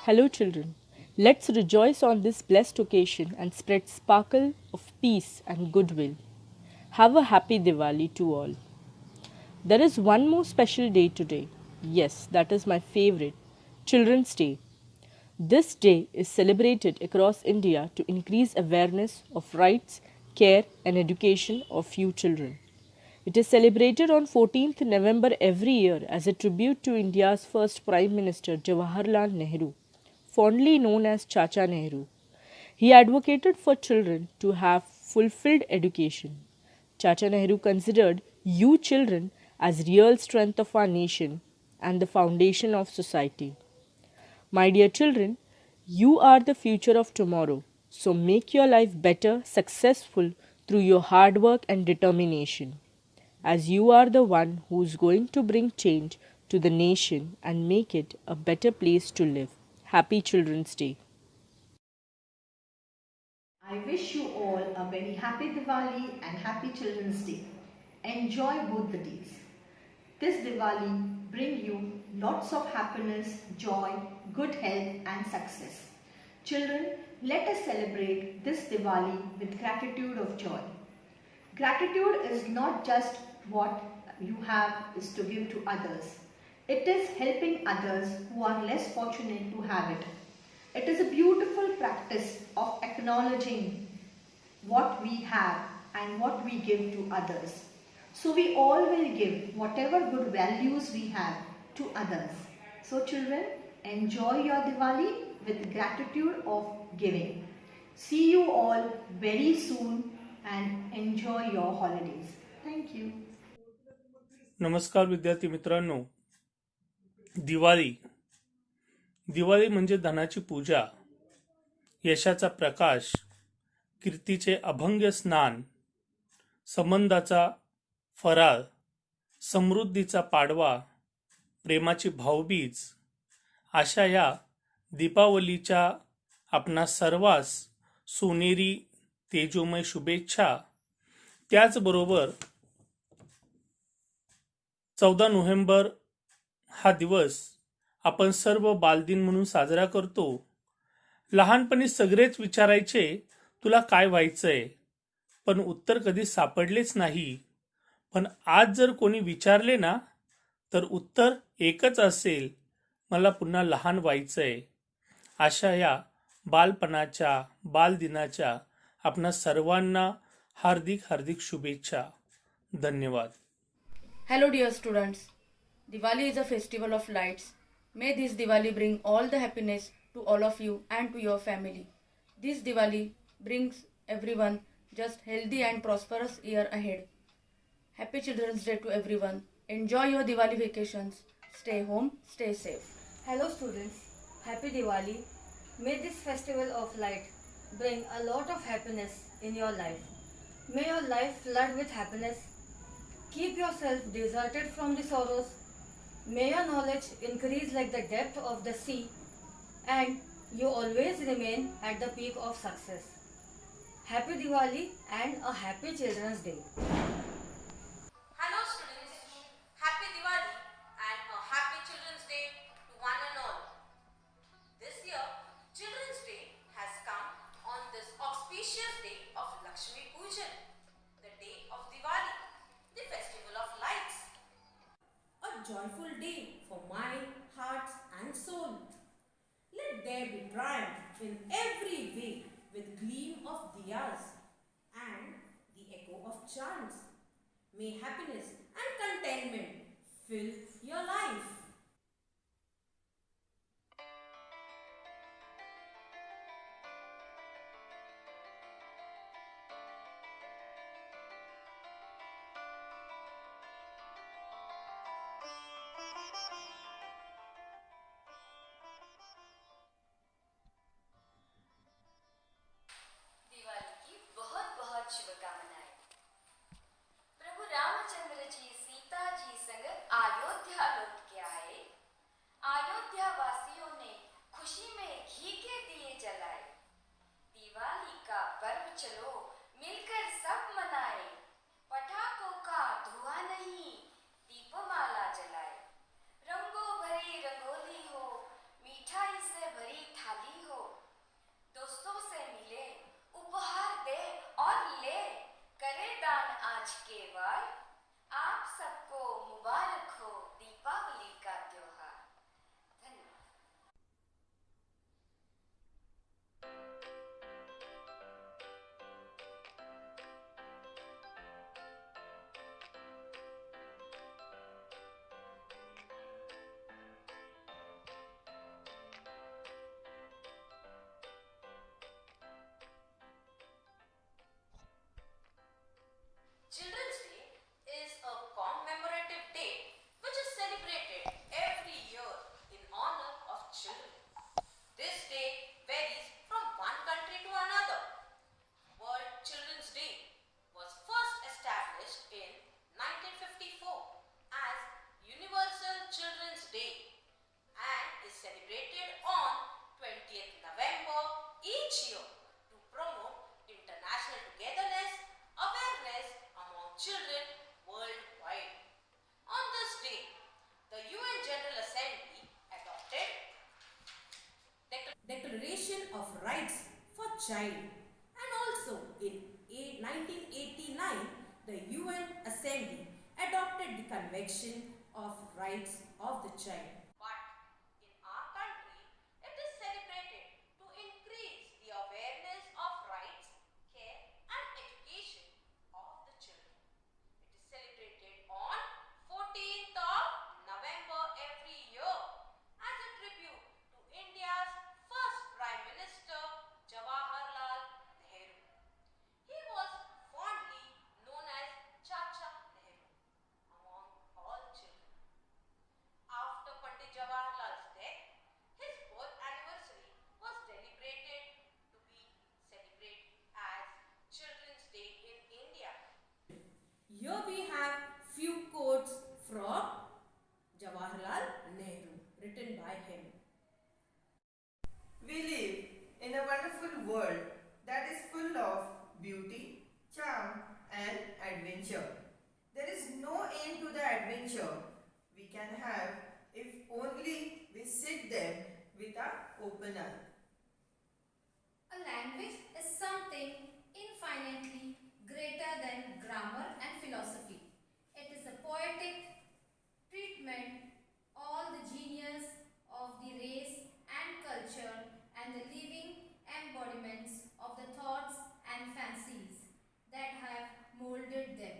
Hello, children. Let's rejoice on this blessed occasion and spread sparkle of peace and goodwill. Have a happy Diwali to all. There is one more special day today. Yes, that is my favorite, Children's Day. This day is celebrated across India to increase awareness of rights, care, and education of few children. It is celebrated on 14th November every year as a tribute to India's first Prime Minister Jawaharlal Nehru, fondly known as Chacha Nehru. He advocated for children to have fulfilled education. Chacha Nehru considered you children as real strength of our nation and the foundation of society. My dear children, you are the future of tomorrow. So make your life better, successful through your hard work and determination, as you are the one who's going to bring change to the nation and make it a better place to live. Happy Children's Day. I wish you all a very happy Diwali and happy Children's Day. Enjoy both the days. This Diwali bring you lots of happiness, joy, good health and success. Children, let us celebrate this Diwali with gratitude of joy. Gratitude is not just what you have is to give to others. It is helping others who are less fortunate to have it. It is a beautiful practice of acknowledging what we have and what we give to others. So we all will give whatever good values we have to others. So children, enjoy your Diwali with gratitude of giving. See you all very soon and enjoy your holidays. Thank you. नमस्कार विद्यार्थी मित्रांनो. दिवाळी दिवाळी म्हणजे धनाची पूजा, यशाचा प्रकाश, कीर्तीचे अभंग स्नान, संबंधाचा फराळ, समृद्धीचा पाडवा, प्रेमाची भाऊबीज अशा या दीपावलीच्या आपणा सर्वांस सोनेरी तेजोमय शुभेच्छा. त्याचबरोबर 14 नोव्हेंबर हा दिवस आपण सर्व बालदिन म्हणून साजरा करतो. लहानपणी सगळेच विचारायचे तुला काय व्हायचंय, पण उत्तर कधी सापडलेच नाही. पण आज जर कोणी विचारले ना, तर उत्तर एकच असेल, मला पुन्हा लहान व्हायचंय. अशा या बालपणाच्या बालदिनाच्या आपणा सर्वांना हार्दिक हार्दिक शुभेच्छा. धन्यवाद. Hello dear students. Diwali is a festival of lights. May this Diwali bring all the happiness to all of you and to your family. This Diwali brings everyone just healthy and prosperous year ahead. Happy Children's Day to everyone. Enjoy your Diwali vacations. Stay home, stay safe. Hello students, happy Diwali. May this festival of light bring a lot of happiness in your life. May your life flood with happiness. Keep yourself deserted from the sorrows. May your knowledge increase like the depth of the sea, and you always remain at the peak of success. Happy Diwali and a happy Children's Day. Hello students, happy Diwali and a happy Children's Day to one and all. This year, Children's Day has come on this auspicious day of Lakshmi Pujan, the day of Diwali, the festival of lights. A joyful day for mind, heart, and soul. Let there be triumph in every way with gleam of diyas and the echo of chants. May happiness and contentment fill your life. Diwali की बहुत बहुत शुभकामनाएं. प्रभु रामचंद्र जी सीता जी संग अयोध्या लौट के आए. अयोध्या वासियों ने खुशी में घी के दिए जलाए. दिवाली का पर्व चलो मिलकर सब मनाए. पटाखों का धुआं नहीं, दीपमाला जलाए. रंगों भरी रंगोली हो, मिठाई से भरी child. And also in 1989, the UN Assembly adopted the Convention of Rights of the Child. But in our country, it is celebrated to increase the awareness of rights, care, and education of the children. It is celebrated on 14th of November every year as a tribute to India's first Prime Minister Jawaharlal Nehru. He was fondly known as Chacha Nehru among all children. After Pandit Jawaharlal's death, his birth anniversary was deliberated to be celebrated as Children's Day in India. Here we have few quotes from Jawaharlal Nehru written by him. We live in a wonderful world that is full of beauty, charm, and adventure. There is no end to the adventure we can have if only we seek them with our open eye. A language is something infinitely greater than grammar and philosophy. It is a poetic treatment, all the genius of the race and culture and the living embodiments of the thoughts and fancies that have molded them.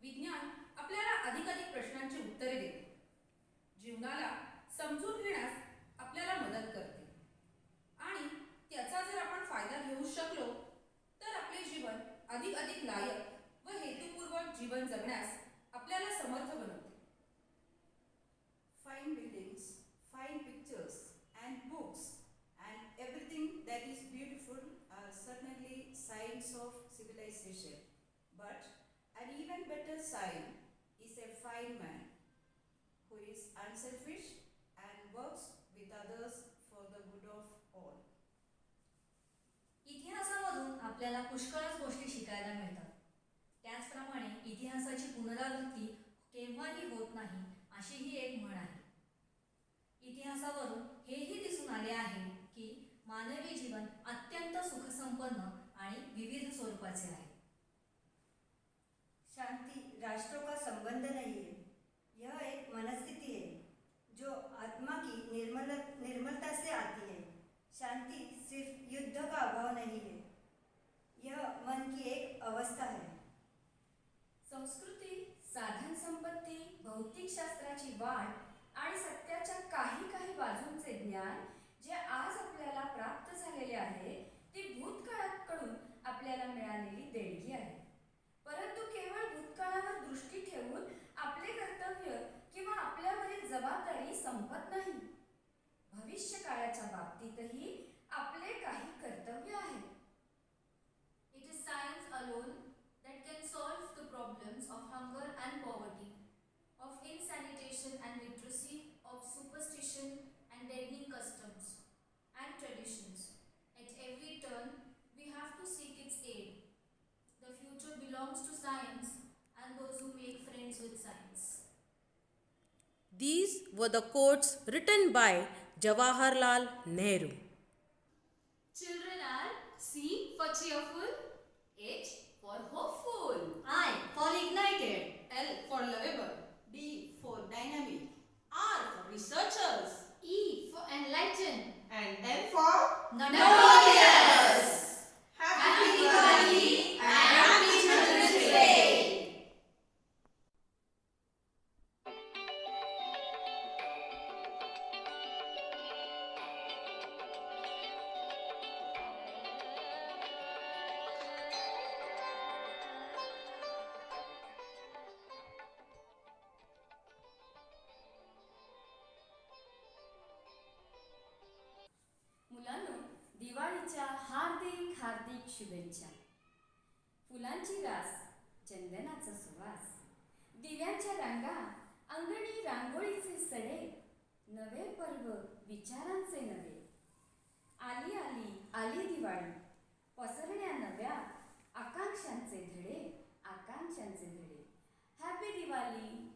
विज्ञान आपल्याला अधिकाधिक प्रश्नांची उत्तरे देते, जीवनाला समजून घेण्यास आपल्याला मदत करते आणि त्याचा जर आपण फायदा घेऊ शकलो तर आपले जीवन अधिक लायक व हेतुपूर्वक जीवन जगण्यास आपल्याला समर्थ बनवते. Fine buildings, fine pictures and books and everything that is beautiful are certainly signs of civilization. But an even better sign is a fine man who is unselfish and works with others for the good of all. इतिहासामधून आपल्याला पुष्कळच गोष्टी शिकायला मिळतात. त्याचप्रमाणे इतिहासाची पुनरावृत्ती केव्हाही होत नाही अशी ही एक म्हण आहे. इतिहासावरून हेही दिसून आले आहे की मानवी जीवन अत्यंत सुखसंपन्न आणि विविध स्वरूपाचे आहे. शांति राष्ट्रों का संबंध नहीं है, यह एक मनस्थिति है जो आत्मा की निर्मलता से आती है. शांति सिर्फ युद्ध का अभाव नहीं है, यह मन की एक अवस्था है. संस्कृती, साधन संपत्ती, भौतिक शास्त्राची वाढ आणि सत्याच्या काही बाजूंचे ज्ञान जे आज आपल्याला प्राप्त झालेले आहे ती भूतकाळाकडून आपल्याला मिळालेली देणगी आहे. परंतु केवळ भूतकाळावर दृष्टी ठेवून आपले कर्तव्य किंवा आपल्यावरील जबाबदारी संपत नाही. भविष्य काळाच्या बाबतीतही आपले काही कर्तव्य आहेत. It is science alone that can solve the problems of hunger and poverty, of insanitation and literacy, of superstition and deadening customs and traditions. At every turn, we have to seek its aid. The future belongs to science and those who make friends with science. These were the quotes written by Jawaharlal Nehru. Children are C for cheerful, H for hopeful, I for ignited, L for lovable, D for dynamic, R for researchers, E for enlightened, And N for notorious. Happy Diwali and Happy Children's Day. मुलांनो, दिवाळीच्या हार्दिक शुभेच्छा. फुलांची रास, चंदनाचा सुवास, दिव्यांच्या रांगा, अंगणी रांगोळीचे सडे, नवे पर्व विचारांचे नवे. आली आली आली दिवाळी, पसरण्या नव्या आकांक्षांचे धडे. हॅपी दिवाळी.